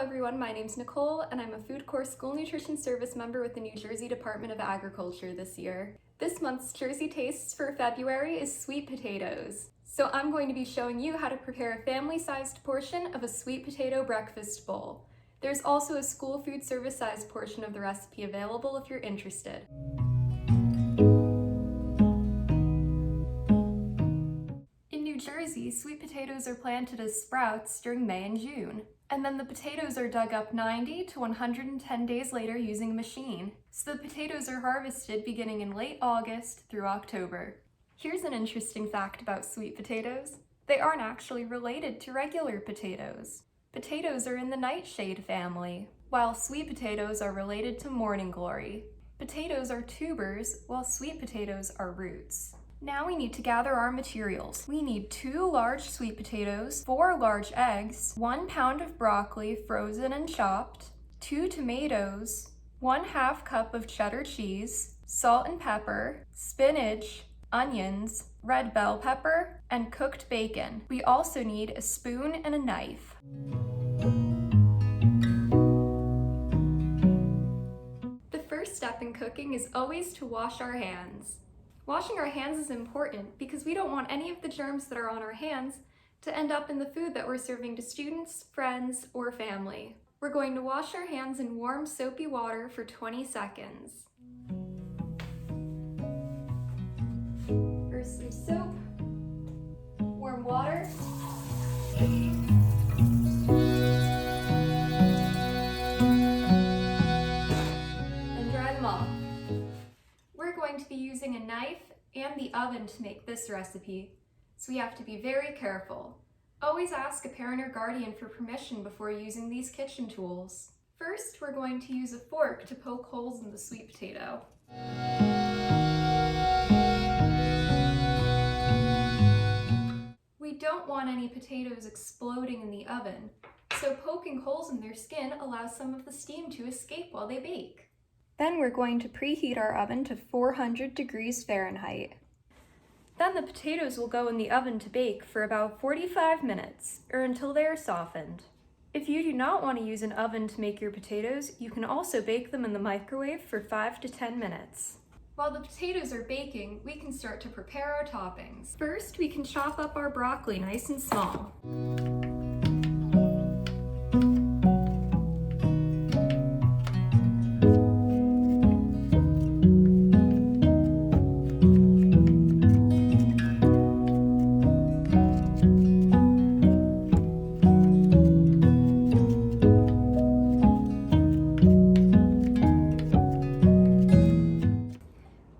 everyone, my name's Nicole and I'm a Food Corps School Nutrition Service member with the New Jersey Department of Agriculture this year. This month's Jersey Tastes for February is sweet potatoes. So I'm going to be showing you how to prepare a family-sized portion of a sweet potato breakfast bowl. There's also a school food service sized portion of the recipe available if you're interested. In New Jersey, sweet potatoes are planted as sprouts during May and June. And then the potatoes are dug up 90 to 110 days later using a machine. So the potatoes are harvested beginning in late August through October. Here's an interesting fact about sweet potatoes. They aren't actually related to regular potatoes. Potatoes are in the nightshade family, while sweet potatoes are related to morning glory. Potatoes are tubers, while sweet potatoes are roots. Now we need to gather our materials. We need 2 large sweet potatoes, 4 large eggs, 1 pound of broccoli frozen and chopped, 2 tomatoes, 1/2 cup of cheddar cheese, salt and pepper, spinach, onions, red bell pepper, and cooked bacon. We also need a spoon and a knife. The first step in cooking is always to wash our hands. Washing our hands is important because we don't want any of the germs that are on our hands to end up in the food that we're serving to students, friends, or family. We're going to wash our hands in warm, soapy water for 20 seconds. First, some soap, warm water, and dry them off. We're going to be using a knife and the oven to make this recipe, so we have to be very careful. Always ask a parent or guardian for permission before using these kitchen tools. First, we're going to use a fork to poke holes in the sweet potato. We don't want any potatoes exploding in the oven, so poking holes in their skin allows some of the steam to escape while they bake. Then we're going to preheat our oven to 400 degrees Fahrenheit. Then the potatoes will go in the oven to bake for about 45 minutes, or until they are softened. If you do not want to use an oven to make your potatoes, you can also bake them in the microwave for 5 to 10 minutes. While the potatoes are baking, we can start to prepare our toppings. First, we can chop up our broccoli nice and small.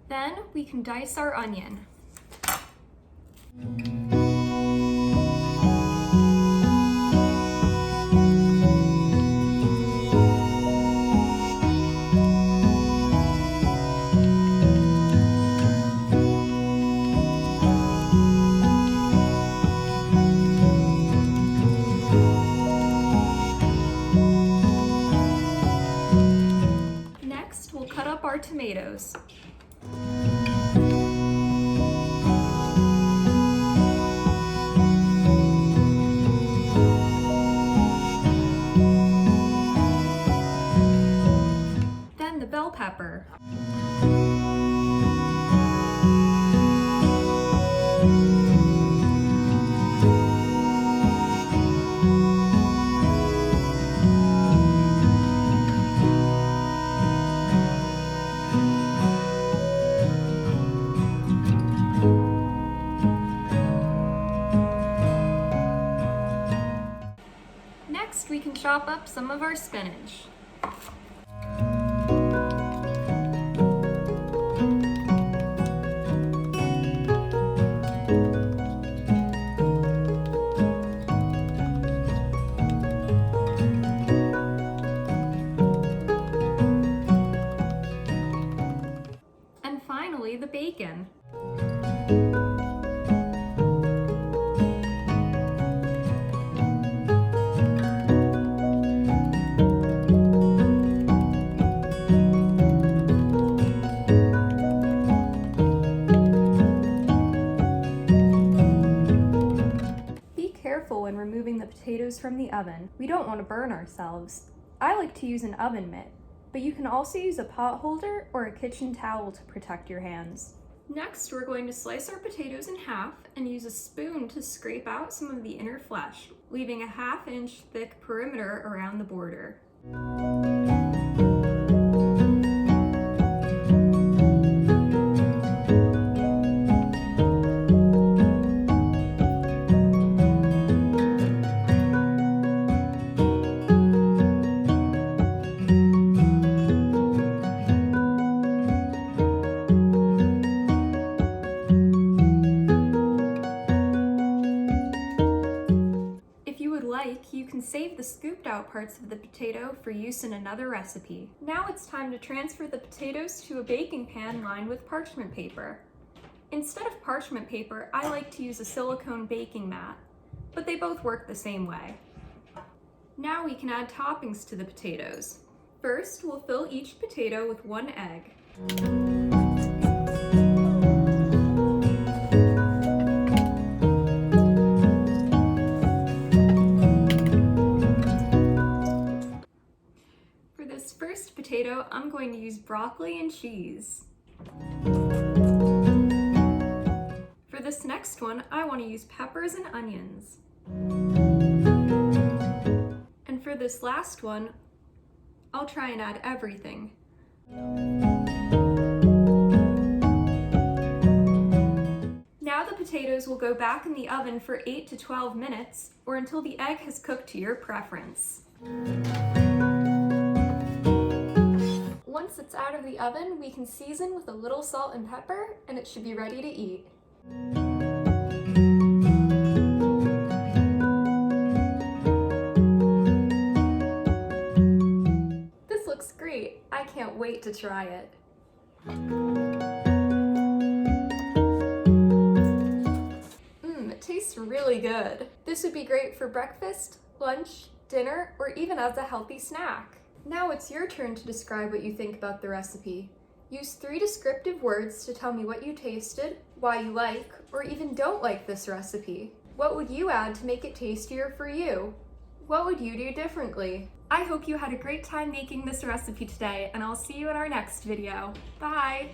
Then we can dice our onion. Next, we'll cut up our tomatoes. Then the bell pepper. Next, we can chop up some of our spinach. And finally, the bacon. when removing the potatoes from the oven. We don't want to burn ourselves. I like to use an oven mitt, but you can also use a pot holder or a kitchen towel to protect your hands. Next, we're going to slice our potatoes in half and use a spoon to scrape out some of the inner flesh, leaving a 1/2 inch thick perimeter around the border. You can save the scooped out parts of the potato for use in another recipe. Now it's time to transfer the potatoes to a baking pan lined with parchment paper. Instead of parchment paper, I like to use a silicone baking mat, but they both work the same way. Now we can add toppings to the potatoes. First, we'll fill each potato with 1 egg. First potato, I'm going to use broccoli and cheese. For this next one, I want to use peppers and onions. And for this last one, I'll try and add everything. Now the potatoes will go back in the oven for 8 to 12 minutes, or until the egg has cooked to your preference. Once it's out of the oven, we can season with a little salt and pepper, and it should be ready to eat. This looks great. I can't wait to try it. It tastes really good. This would be great for breakfast, lunch, dinner, or even as a healthy snack. Now it's your turn to describe what you think about the recipe. Use 3 descriptive words to tell me what you tasted, why you like, or even don't like this recipe. What would you add to make it tastier for you? What would you do differently? I hope you had a great time making this recipe today, and I'll see you in our next video. Bye!